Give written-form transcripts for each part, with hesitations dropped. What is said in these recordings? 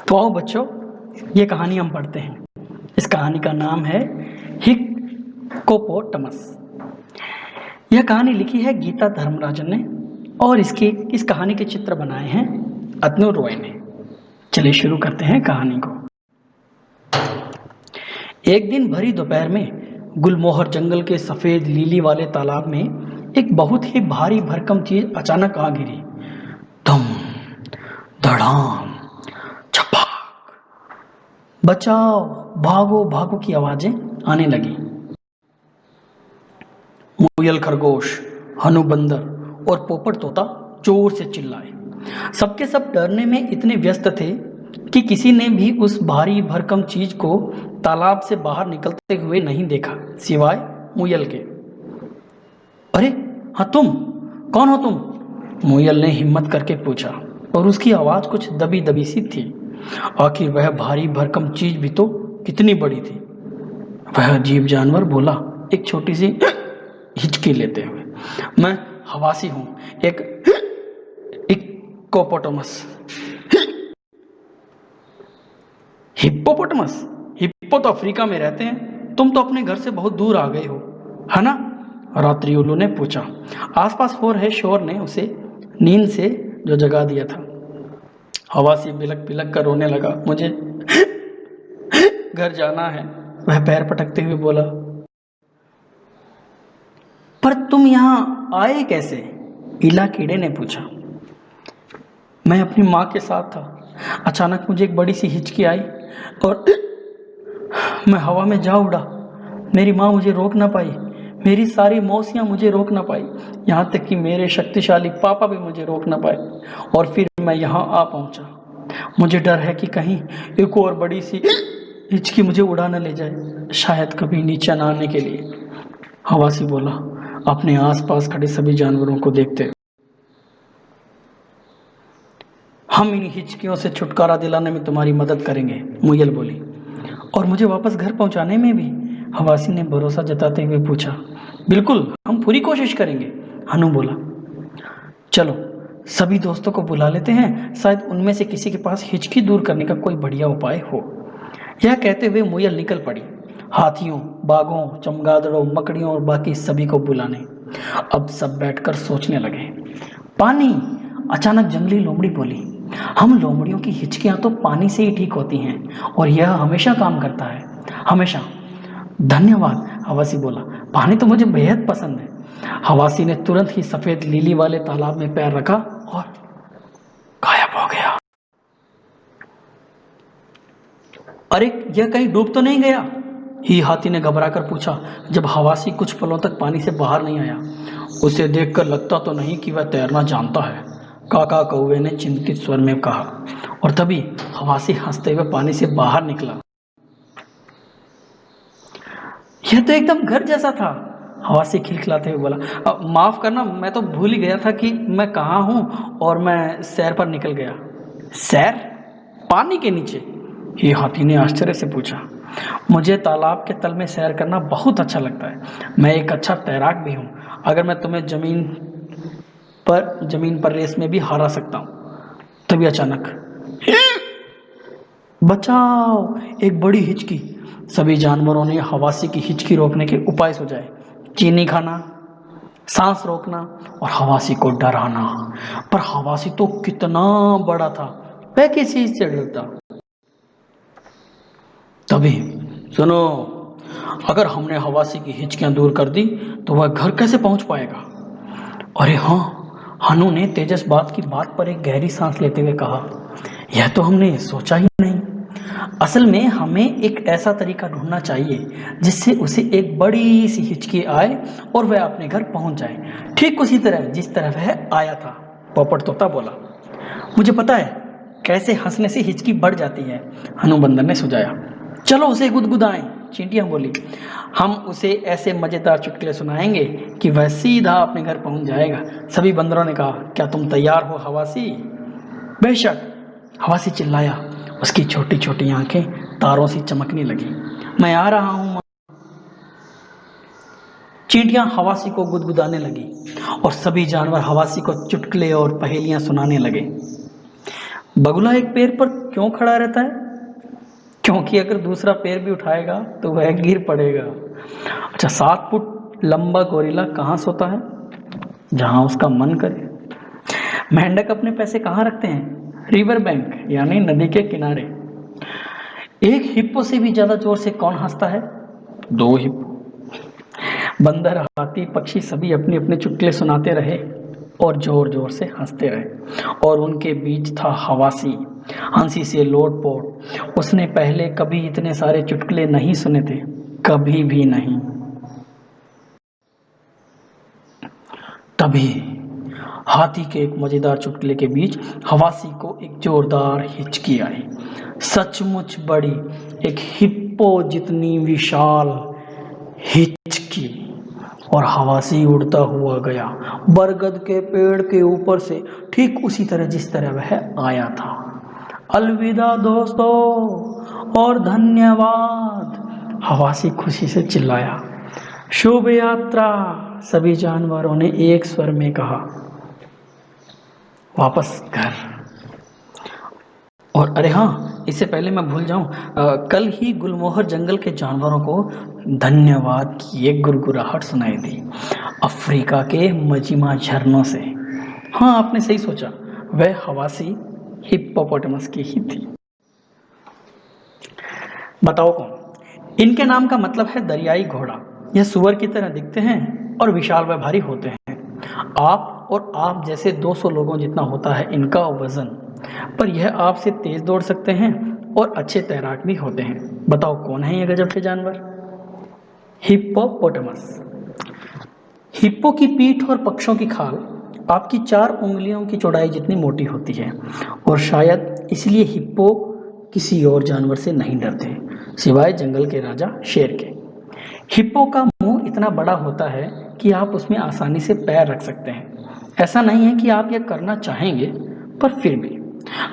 तो आओ बच्चों, ये कहानी हम पढ़ते हैं। इस कहानी का नाम है हिप्पोपोटामस। यह कहानी लिखी है गीता धर्मराजन ने और इस कहानी के चित्र बनाए हैं अतनु रॉय ने। चलिए शुरू करते हैं कहानी को। एक दिन भरी दोपहर में गुलमोहर जंगल के सफेद लीली वाले तालाब में एक बहुत ही भारी भरकम चीज अचानक आ गिरी। धम, धड़ाम, छपाक। बचाओ, भागो भागो की आवाजें आने लगी। मुयल खरगोश, हनु बंदर और पोपट तोता जोर से चिल्लाए। सबके सब डरने में इतने व्यस्त थे कि किसी ने भी उस भारी भरकम चीज को तालाब से बाहर निकलते हुए नहीं देखा, सिवाय मुयल के। अरे हाँ, तुम कौन हो तुम? मुयल ने हिम्मत करके पूछा और उसकी आवाज कुछ दबी दबी सी थी। आखिर वह भारी भरकम चीज भी तो कितनी बड़ी थी। वह अजीब जानवर बोला, एक छोटी सी हिचकी लेते हुए। मैं हवासी हूं, एक हिप्पोपोटामस। हिप्पोपोटामस? हिप्पो तो अफ्रीका में रहते हैं, तुम तो अपने घर से बहुत दूर आ गए हो, है ना? रात्रि उल्लू ने पूछा। आसपास हो रहे शोर ने उसे नींद से जो जगा दिया था। हवासी बिलक बिलक कर रोने लगा। मुझे घर जाना है, वह पैर पटकते हुए बोला। पर तुम यहाँ आए कैसे? इला कीड़े ने पूछा। मैं अपनी माँ के साथ था। अचानक मुझे एक बड़ी सी हिचकी आई और मैं हवा में जा उड़ा। मेरी माँ मुझे रोक ना पाई, मेरी सारी मौसियाँ मुझे रोक ना पाई, यहाँ तक कि मेरे शक्तिशाली पापा भी मुझे रोक ना पाए। और फिर मैं यहाँ आ पहुँचा। मुझे डर है कि कहीं एक और बड़ी सी हिचकी मुझे उड़ा न ले जाए, शायद कभी नीचे न आने के लिए। हवासी बोला, अपने आसपास खड़े सभी जानवरों को देखते। हम इन हिचकियों से छुटकारा दिलाने में तुम्हारी मदद करेंगे, मुयल बोली। और मुझे वापस घर पहुंचाने में भी? हवासी ने भरोसा जताते हुए पूछा। बिल्कुल, हम पूरी कोशिश करेंगे, हनु बोला। चलो सभी दोस्तों को बुला लेते हैं, शायद उनमें से किसी के पास हिचकी दूर करने का कोई बढ़िया उपाय हो। यह कहते हुए मुयल निकल पड़ी, हाथियों, बाघों, चमगादड़ों, मकड़ियों और बाकी सभी को बुलाने। अब सब बैठकर सोचने लगे। पानी! अचानक जंगली लोमड़ी बोली। हम लोमड़ियों की हिचकियां तो पानी से ही ठीक होती हैं और यह हमेशा काम करता है, हमेशा। धन्यवाद, हवासी बोला। पानी तो मुझे बेहद पसंद है। हवासी ने तुरंत ही सफेद लीली वाले तालाब में पैर रखा और गायब हो गया। अरे, यह कहीं डूब तो नहीं गया? ही हाथी ने घबराकर पूछा जब हवासी कुछ पलों तक पानी से बाहर नहीं आया। उसे देखकर लगता तो नहीं कि वह तैरना जानता है, काका कौवे ने चिंतित स्वर में कहा। और तभी हवासी हंसते हुए पानी से बाहर निकला। यह तो एकदम घर जैसा था, हवासी खिलखिलाते हुए बोला। माफ करना, मैं तो भूल ही गया था कि मैं कहाँ हूँ और मैं सैर पर निकल गया। सैर? पानी के नीचे? ये हाथी ने आश्चर्य से पूछा। मुझे तालाब के तल में सैर करना बहुत अच्छा लगता है। मैं एक अच्छा तैराक भी हूँ। अगर मैं तुम्हें जमीन पर रेस में भी हरा सकता हूँ। तभी अचानक बचाओ, एक बड़ी हिचकी। सभी जानवरों ने हवासी की हिचकी रोकने के उपाय सुझाए। चीनी खाना, सांस रोकना और हवासी को डराना। पर हवासी तो कितना बड़ा था, वह किस चीज से डरता? तभी सुनो, अगर हमने हवासी की हिचकियां दूर कर दी तो वह घर कैसे पहुंच पाएगा? अरे हाँ, हनु ने तेजस बात की बात पर एक गहरी सांस लेते हुए कहा। यह तो हमने सोचा ही नहीं। असल में हमें एक ऐसा तरीका ढूंढना चाहिए जिससे उसे एक बड़ी सी हिचकी आए और वह अपने घर पहुंच जाए, ठीक उसी तरह जिस तरह वह आया था, पोपट तोता बोला। मुझे पता है कैसे हंसने से हिचकी बढ़ जाती है, हनु बंदर ने सुझाया। चलो उसे गुदगुदाएं, चींटियां बोली। हम उसे ऐसे मजेदार चुटकुले सुनाएंगे कि वह सीधा अपने घर पहुंच जाएगा। सभी बंदरों ने कहा, क्या तुम तैयार हो हवासी? बेशक, हवासी चिल्लाया। उसकी छोटी छोटी आंखें तारों सी चमकने लगी। मैं आ रहा हूं। चींटियां हवासी को गुदगुदाने लगी और सभी जानवर हवासी को चुटकुले और पहेलियां सुनाने लगे। बगुला एक पैर पर क्यों खड़ा रहता है? क्योंकि अगर दूसरा पैर भी उठाएगा तो वह गिर पड़ेगा। अच्छा, 7 फुट लंबा गोरिल्ला कहाँ सोता है? जहां उसका मन करे। मेंढक अपने पैसे कहाँ रखते हैं? रिवर बैंक यानी नदी के किनारे। एक हिप्पो से भी ज्यादा जोर से कौन हंसता है? 2 हिप्पो। बंदर, हाथी, पक्षी सभी अपने अपने चुटकुले सुनाते रहे और जोर जोर से हंसते रहे, और उनके बीच था हवासी, हंसी से लोटपोट। उसने पहले कभी इतने सारे चुटकुले नहीं सुने थे, कभी भी नहीं। तभी हाथी के एक मजेदार चुटकुले के बीच हवासी को एक जोरदार हिचकी आई, सचमुच बड़ी, एक हिप्पो जितनी विशाल हिचकी। और हवासी उड़ता हुआ गया बरगद के पेड़ के ऊपर से, ठीक उसी तरह जिस तरह वह आया था। अलविदा दोस्तों और धन्यवाद, हवासी खुशी से चिल्लाया। शुभ यात्रा, सभी जानवरों ने एक स्वर में कहा। वापस घर। और अरे हाँ, इससे पहले मैं भूल जाऊं, कल ही गुलमोहर जंगल के जानवरों को धन्यवाद की एक गुरगुराहट सुनाई दी, अफ्रीका के मजिमा झरनों से। हाँ, आपने सही सोचा, वह हवासी हिप्पोपोटामस की ही थी। बताओ कौन? इनके नाम का मतलब है दरियाई घोड़ा। यह सुअर की तरह दिखते हैं और विशाल व भारी होते हैं। आप जैसे 200 लोगों जितना होता है इनका वजन। पर यह आपसे तेज दौड़ सकते हैं और अच्छे तैराक भी होते हैं। बताओ कौन है ये गजब के जानवर? हिप्पोपोटामस। हिप्पो की पीठ और पक्षों की खाल आपकी 4 उंगलियों की चौड़ाई जितनी मोटी होती है, और शायद इसलिए हिप्पो किसी और जानवर से नहीं डरते सिवाय जंगल के राजा शेर के। हिप्पो का मुंह इतना बड़ा होता है कि आप उसमें आसानी से पैर रख सकते हैं। ऐसा नहीं है कि आप यह करना चाहेंगे, पर फिर भी।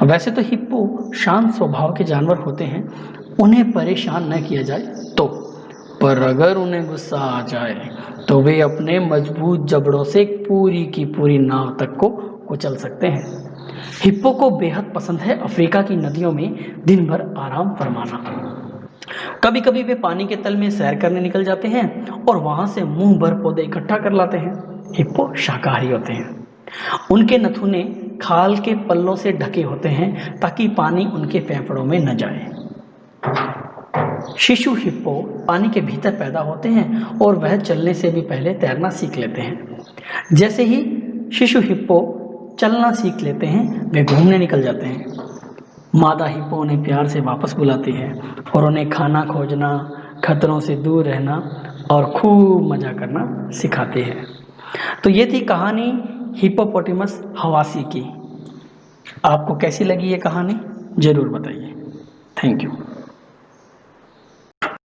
वैसे तो हिप्पो शांत स्वभाव के जानवर होते हैं, उन्हें परेशान न किया जाए तो। पर अगर उन्हें गुस्सा आ जाए तो वे अपने मजबूत जबड़ों से पूरी की पूरी नाव तक को कुचल सकते हैं। हिप्पो को बेहद पसंद है अफ्रीका की नदियों में दिन भर आराम फरमाना। कभी कभी वे पानी के तल में सैर करने निकल जाते हैं और वहां से मुंह भर पौधे इकट्ठा कर लाते हैं। हिप्पो शाकाहारी होते हैं। उनके नथुने खाल के पल्लों से ढके होते हैं ताकि पानी उनके फेफड़ों में न जाए। शिशु हिप्पो पानी के भीतर पैदा होते हैं और वह चलने से भी पहले तैरना सीख लेते हैं। जैसे ही शिशु हिप्पो चलना सीख लेते हैं वे घूमने निकल जाते हैं। मादा हिप्पो उन्हें प्यार से वापस बुलाती है और उन्हें खाना खोजना, खतरों से दूर रहना और खूब मजा करना सिखाती है। तो ये थी कहानी हिप्पोपोटामस हवासी की। आपको कैसी लगी ये कहानी? जरूर बताइए। Thank you.